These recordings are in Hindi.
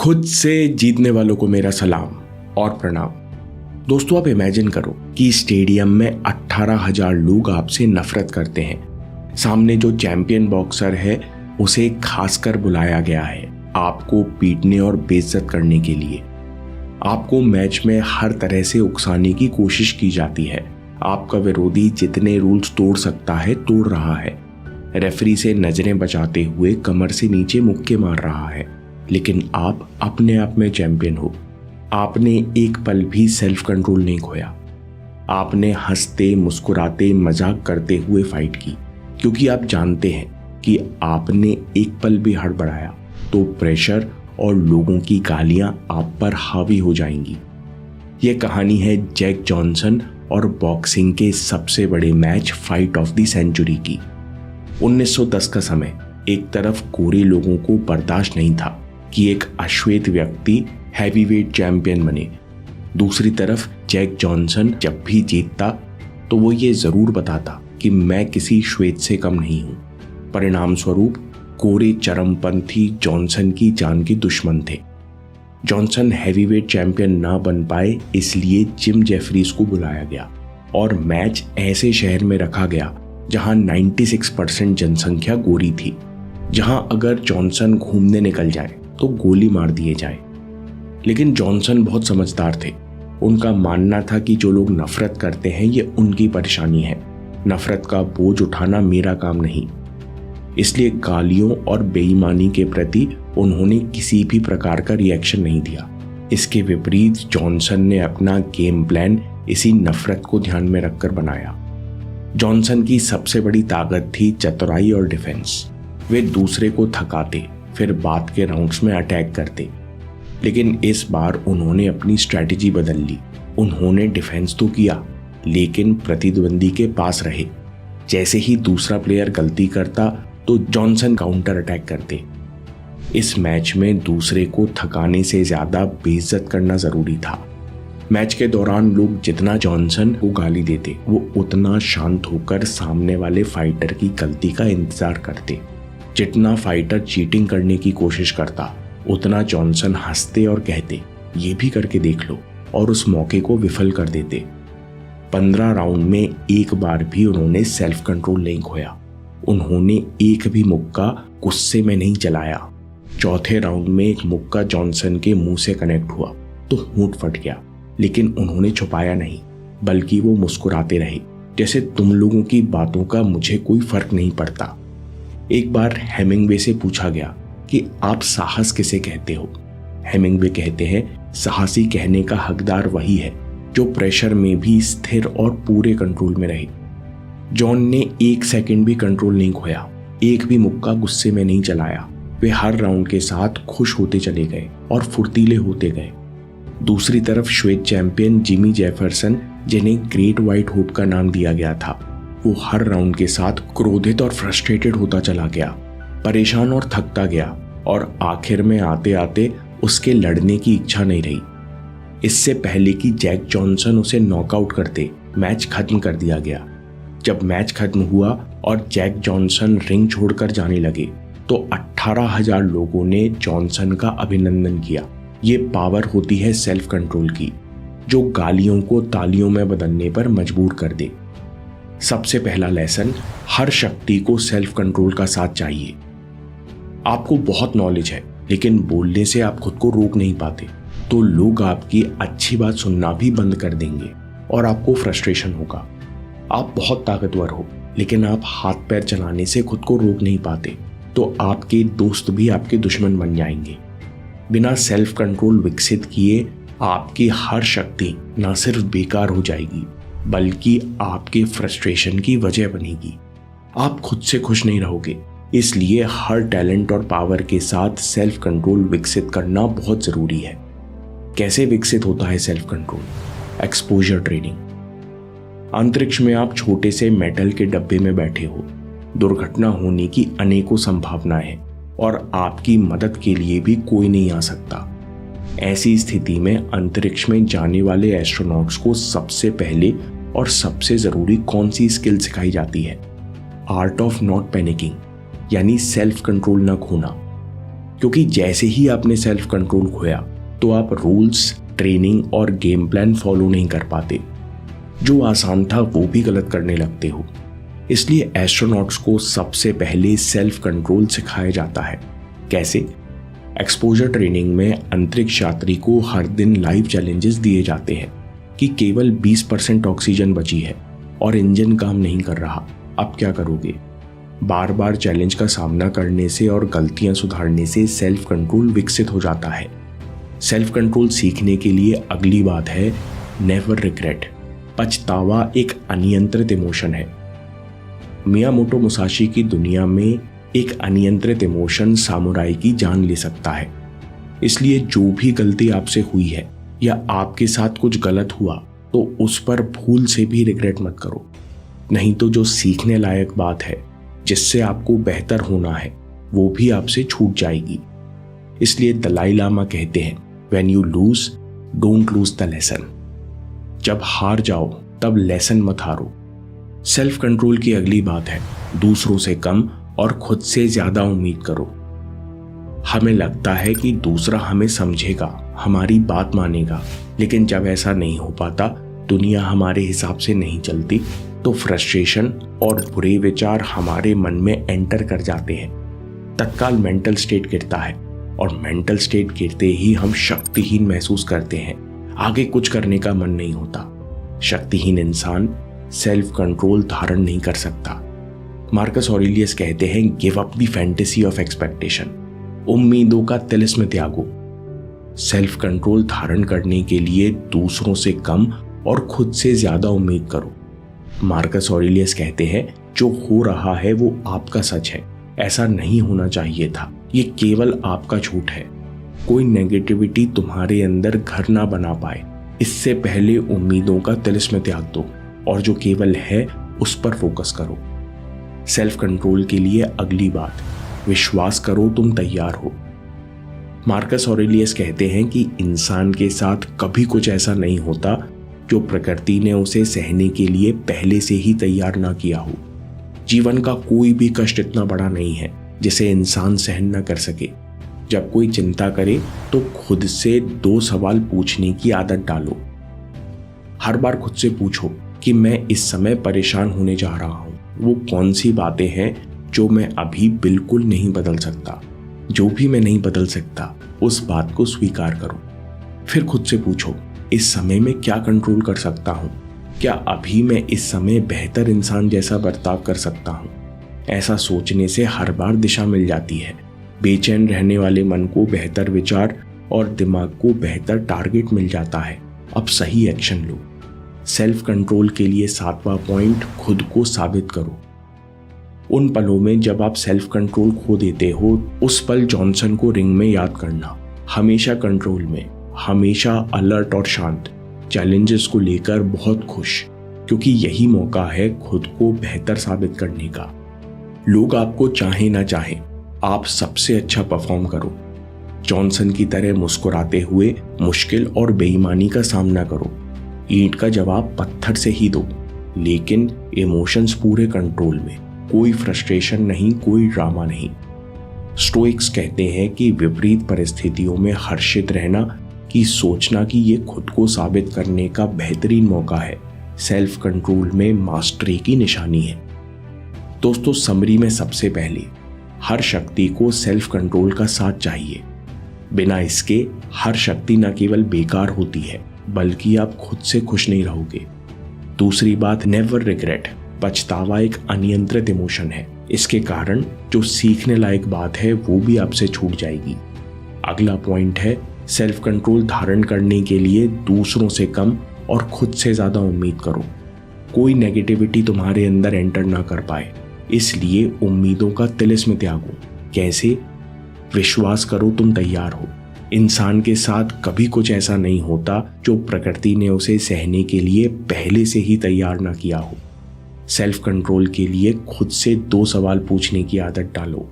खुद से जीतने वालों को मेरा सलाम और प्रणाम। दोस्तों, आप इमेजिन करो कि स्टेडियम में 18,000 लोग आपसे नफरत करते हैं। सामने जो चैंपियन बॉक्सर है उसे खासकर बुलाया गया है आपको पीटने और बेइज्जत करने के लिए। आपको मैच में हर तरह से उकसाने की कोशिश की जाती है। आपका विरोधी जितने रूल्स तोड़ सकता है तोड़ रहा है। रेफरी से नजरें बचाते हुए कमर से नीचे मुक्के मार रहा है, लेकिन आप अपने आप में चैंपियन हो। आपने एक पल भी सेल्फ कंट्रोल नहीं खोया। आपने हंसते मुस्कुराते मजाक करते हुए फाइट की, क्योंकि आप जानते हैं कि आपने एक पल भी हड़बड़ाया तो प्रेशर और लोगों की गालियां आप पर हावी हो जाएंगी। यह कहानी है जैक जॉनसन और बॉक्सिंग के सबसे बड़े match fight of the century की। 1910 का समय। एक तरफ गोरे लोगों को बर्दाश्त नहीं था कि एक अश्वेत व्यक्ति हैवीवेट चैंपियन बने। दूसरी तरफ जैक जॉनसन जब भी जीतता तो वो ये जरूर बताता कि मैं किसी श्वेत से कम नहीं हूं। परिणाम स्वरूप गोरे चरमपंथी जॉनसन की जान के दुश्मन थे। जॉनसन हैवीवेट चैंपियन ना बन पाए, इसलिए जिम जेफरीज को बुलाया गया और मैच ऐसे शहर में रखा गया जहां 96% जनसंख्या गोरी थी, जहां अगर जॉनसन घूमने निकल जाए तो गोली मार दिए जाए। लेकिन जॉनसन बहुत समझदार थे। उनका मानना था कि जो लोग नफरत करते हैं ये उनकी परेशानी है, नफरत का बोझ उठाना मेरा काम नहीं। इसलिए गालियों और बेईमानी के प्रति उन्होंने किसी भी प्रकार का रिएक्शन नहीं दिया। इसके विपरीत जॉनसन ने अपना गेम प्लान इसी नफरत को ध्यान में रखकर बनाया। जॉनसन की सबसे बड़ी ताकत थी चतुराई और डिफेंस। वे दूसरे को थकाते, फिर बाद के राउंड्स में अटैक करते। लेकिन इस बार उन्होंने अपनी स्ट्रैटेजी बदल ली। उन्होंने डिफेंस तो किया, लेकिन प्रतिद्वंदी के पास रहे। जैसे ही दूसरा प्लेयर गलती करता तो जॉनसन काउंटर अटैक करते। इस मैच में दूसरे को थकाने से ज्यादा बेइज्जत करना जरूरी था। मैच के दौरान लोग जितना जॉनसन को गाली देते, वो उतना शांत होकर सामने वाले फाइटर की गलती का इंतजार करते। जितना फाइटर चीटिंग करने की कोशिश करता, उतना जॉनसन हंसते और कहते, ये भी करके देख लो, और उस मौके को विफल कर देते। 15 राउंड में एक बार भी उन्होंने सेल्फ कंट्रोल नहीं खोया। उन्होंने एक भी मुक्का गुस्से में नहीं चलाया। चौथे राउंड में एक मुक्का जॉनसन के मुंह से कनेक्ट हुआ तो होंठ फट गया, लेकिन उन्होंने छुपाया नहीं, बल्कि वो मुस्कुराते रहे, जैसे तुम लोगों की बातों का मुझे कोई फर्क नहीं पड़ता। एक बार हेमिंग्वे से पूछा गया कि आप साहस किसे कहते हो। हेमिंग्वे कहते हैं, साहसी कहने का हकदार वही है जो प्रेशर में भी स्थिर और पूरे कंट्रोल में रहे। जॉन ने एक सेकंड भी कंट्रोल नहीं खोया, एक भी मुक्का गुस्से में नहीं चलाया। वे हर राउंड के साथ खुश होते चले गए और फुर्तीले होते गए। दूसरी तरफ श्वेत चैंपियन जिमी जेफरसन, जिन्हें ग्रेट व्हाइट होप का नाम दिया गया था, वो हर राउंड के साथ क्रोधित और फ्रस्ट्रेटेड होता चला गया, परेशान और थकता गया, और आखिर में आते आते उसके लड़ने की इच्छा नहीं रही। इससे पहले कि जैक जॉनसन उसे नॉकआउट करते, मैच खत्म कर दिया गया। जब मैच खत्म हुआ और जैक जॉनसन रिंग छोड़कर जाने लगे तो 18,000 लोगों ने जॉनसन का अभिनंदन किया। ये पावर होती है सेल्फ कंट्रोल की, जो गालियों को तालियों में बदलने पर मजबूर कर दे। सबसे पहला लेसन, हर शक्ति को सेल्फ कंट्रोल का साथ चाहिए। आपको बहुत नॉलेज है, लेकिन बोलने से आप खुद को रोक नहीं पाते, तो लोग आपकी अच्छी बात सुनना भी बंद कर देंगे और आपको फ्रस्ट्रेशन होगा। आप बहुत ताकतवर हो, लेकिन आप हाथ पैर चलाने से खुद को रोक नहीं पाते, तो आपके दोस्त भी आपके दुश्मन बन जाएंगे। बिना सेल्फ कंट्रोल विकसित किए आपकी हर शक्ति न सिर्फ बेकार हो जाएगी, बल्कि आपके फ्रस्ट्रेशन की वजह बनेगी। आप खुद से खुश नहीं रहोगे। इसलिए हर टैलेंट और पावर के साथ सेल्फ कंट्रोल विकसित करना बहुत जरूरी है। कैसे विकसित होता है सेल्फ कंट्रोल? Exposure training. अंतरिक्ष में आप छोटे से मेटल के डब्बे में बैठे हो। दुर्घटना होने की अनेकों संभावनाएं हैं और आपकी मदद के लिए भी कोई नहीं आ सकता। ऐसी स्थिति में अंतरिक्ष में जाने वाले एस्ट्रोनॉट्स को सबसे पहले और सबसे जरूरी कौन सी स्किल सिखाई जाती है? आर्ट ऑफ नॉट पैनिकिंग, यानी सेल्फ कंट्रोल न खोना। क्योंकि जैसे ही आपने सेल्फ कंट्रोल खोया तो आप रूल्स, ट्रेनिंग और गेम प्लान फॉलो नहीं कर पाते। जो आसान था वो भी गलत करने लगते हो। इसलिए एस्ट्रोनॉट्स को सबसे पहले सेल्फ कंट्रोल सिखाया जाता है। कैसे? एक्सपोजर ट्रेनिंग में अंतरिक्ष यात्री को हर दिन लाइव चैलेंजेस दिए जाते हैं कि केवल 20% ऑक्सीजन बची है और इंजन काम नहीं कर रहा, अब क्या करोगे? बार बार चैलेंज का सामना करने से और गलतियां सुधारने से सेल्फ कंट्रोल विकसित हो जाता है। सेल्फ कंट्रोल सीखने के लिए अगली बात है नेवर रिग्रेट। पछतावा एक अनियंत्रित इमोशन है। मियामोटो मुसाशी की दुनिया में एक अनियंत्रित इमोशन सामुराई की जान ले सकता है। इसलिए जो भी गलती आपसे हुई है या आपके साथ कुछ गलत हुआ तो उस पर भूल से भी रिग्रेट मत करो, नहीं तो जो सीखने लायक बात है, जिससे आपको बेहतर होना है, वो भी आपसे छूट जाएगी। इसलिए दलाई लामा कहते हैं, when you lose don't lose the lesson. जब हार जाओ तब लेसन मत हारो। सेल्फ कंट्रोल की अगली बात है दूसरों से कम और खुद से ज्यादा उम्मीद करो। हमें लगता है कि दूसरा हमें समझेगा, हमारी बात मानेगा, लेकिन जब ऐसा नहीं हो पाता, दुनिया हमारे हिसाब से नहीं चलती, तो फ्रस्ट्रेशन और बुरे विचार हमारे मन में एंटर कर जाते हैं। तत्काल मेंटल स्टेट गिरता है और मेंटल स्टेट गिरते ही हम शक्तिहीन महसूस करते हैं। आगे कुछ करने का मन नहीं होता। शक्तिहीन इंसान सेल्फ कंट्रोल धारण नहीं कर सकता। मार्कस ऑरेलियस कहते हैं, give up the fantasy of expectation. उम्मीदों का तिलिस्म त्यागो। सेल्फ कंट्रोल धारण करने के लिए दूसरों से कम और खुद से ज्यादा उम्मीद करो। मार्कस ऑरेलियस कहते हैं, जो हो रहा है वो आपका सच है, ऐसा नहीं होना चाहिए था, ये केवल आपका झूठ है। कोई नेगेटिविटी तुम्हारे अंदर घर ना बना पाए, इससे पहले उम्मीदों का तिलिस्म त्याग दो और जो केवल है उस पर फोकस करो। सेल्फ कंट्रोल के लिए अगली बात, विश्वास करो तुम तैयार हो। मार्कस ऑरेलियस कहते हैं कि इंसान के साथ कभी कुछ ऐसा नहीं होता जो प्रकृति ने उसे सहने के लिए पहले से ही तैयार ना किया हो। जीवन का कोई भी कष्ट इतना बड़ा नहीं है जिसे इंसान सहन न कर सके। जब कोई चिंता करे तो खुद से 2 सवाल पूछने की आदत डालो। हर बार खुद से पूछो कि मैं इस समय परेशान होने जा रहा हूं, वो कौन सी बातें हैं जो मैं अभी बिल्कुल नहीं बदल सकता। जो भी मैं नहीं बदल सकता उस बात को स्वीकार करो। फिर खुद से पूछो, इस समय में क्या कंट्रोल कर सकता हूं? क्या अभी मैं इस समय बेहतर इंसान जैसा बर्ताव कर सकता हूं? ऐसा सोचने से हर बार दिशा मिल जाती है। बेचैन रहने वाले मन को बेहतर विचार और दिमाग को बेहतर टारगेट मिल जाता है। अब सही एक्शन लो। सेल्फ कंट्रोल के लिए 7वां पॉइंट, खुद को साबित करो। उन पलों में जब आप सेल्फ कंट्रोल खो देते हो, उस पल जॉनसन को रिंग में याद करना। हमेशा कंट्रोल में, हमेशा अलर्ट और शांत, चैलेंजेस को लेकर बहुत खुश, क्योंकि यही मौका है खुद को बेहतर साबित करने का। लोग आपको चाहे ना चाहे, आप सबसे अच्छा परफॉर्म करो। जॉनसन की तरह मुस्कुराते हुए मुश्किल और बेईमानी का सामना करो। ईंट का जवाब पत्थर से ही दो, लेकिन इमोशंस पूरे कंट्रोल में। कोई फ्रस्ट्रेशन नहीं, कोई ड्रामा नहीं। स्टोइक्स कहते हैं कि विपरीत परिस्थितियों में हर्षित रहना कि सोचना कि ये खुद को साबित करने का बेहतरीन मौका है, सेल्फ कंट्रोल में मास्टरी की निशानी है। दोस्तों, समरी में सबसे पहले हर शक्ति को सेल्फ कंट्रोल का साथ चाहिए। बिना इसके हर शक्ति न केवल बेकार होती है, बल्कि आप खुद से खुश नहीं रहोगे। दूसरी बात, नेवर रिग्रेट। पछतावा एक अनियंत्रित इमोशन है। इसके कारण जो सीखने लायक बात है वो भी आपसे छूट जाएगी। अगला पॉइंट है, सेल्फ कंट्रोल धारण करने के लिए दूसरों से कम और खुद से ज्यादा उम्मीद करो। कोई नेगेटिविटी तुम्हारे अंदर एंटर ना कर पाए, इसलिए उम्मीदों का तिलिस्म त्यागो। कैसे? विश्वास करो तुम तैयार हो। इंसान के साथ कभी कुछ ऐसा नहीं होता जो प्रकृति ने उसे सहने के लिए पहले से ही तैयार ना किया हो। सेल्फ कंट्रोल के लिए खुद से 2 सवाल पूछने की आदत डालो।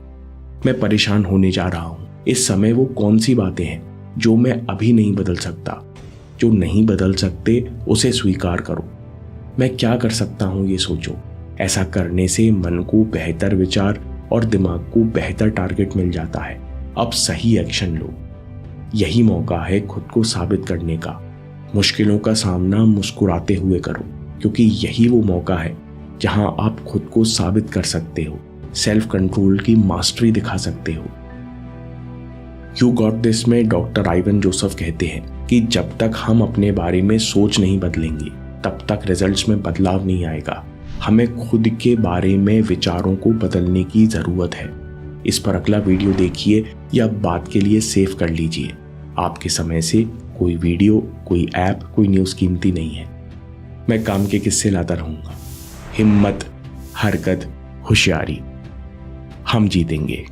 मैं परेशान होने जा रहा हूं, इस समय वो कौन सी बातें हैं जो मैं अभी नहीं बदल सकता? जो नहीं बदल सकते उसे स्वीकार करो। मैं क्या कर सकता हूं ये सोचो। ऐसा करने से मन को बेहतर विचार और दिमाग को बेहतर टारगेट मिल जाता है। अब सही एक्शन लो। यही मौका है खुद को साबित करने का। मुश्किलों का सामना मुस्कुराते हुए करो, क्योंकि यही वो मौका है जहां आप खुद को साबित कर सकते हो, सेल्फ कंट्रोल की मास्टरी दिखा सकते हो। यू गॉट दिस में डॉक्टर आइवन जोसेफ कहते हैं कि जब तक हम अपने बारे में सोच नहीं बदलेंगे तब तक रिजल्ट्स में बदलाव नहीं आएगा। हमें खुद के बारे में विचारों को बदलने की जरूरत है। इस पर अगला वीडियो देखिए या बात के लिए सेव कर लीजिए। आपके समय से कोई वीडियो, कोई ऐप, कोई न्यूज़ कीमती नहीं है। मैं काम के किस्से लाता रहूंगा। हिम्मत, हरकत, होशियारी, हम जीतेंगे।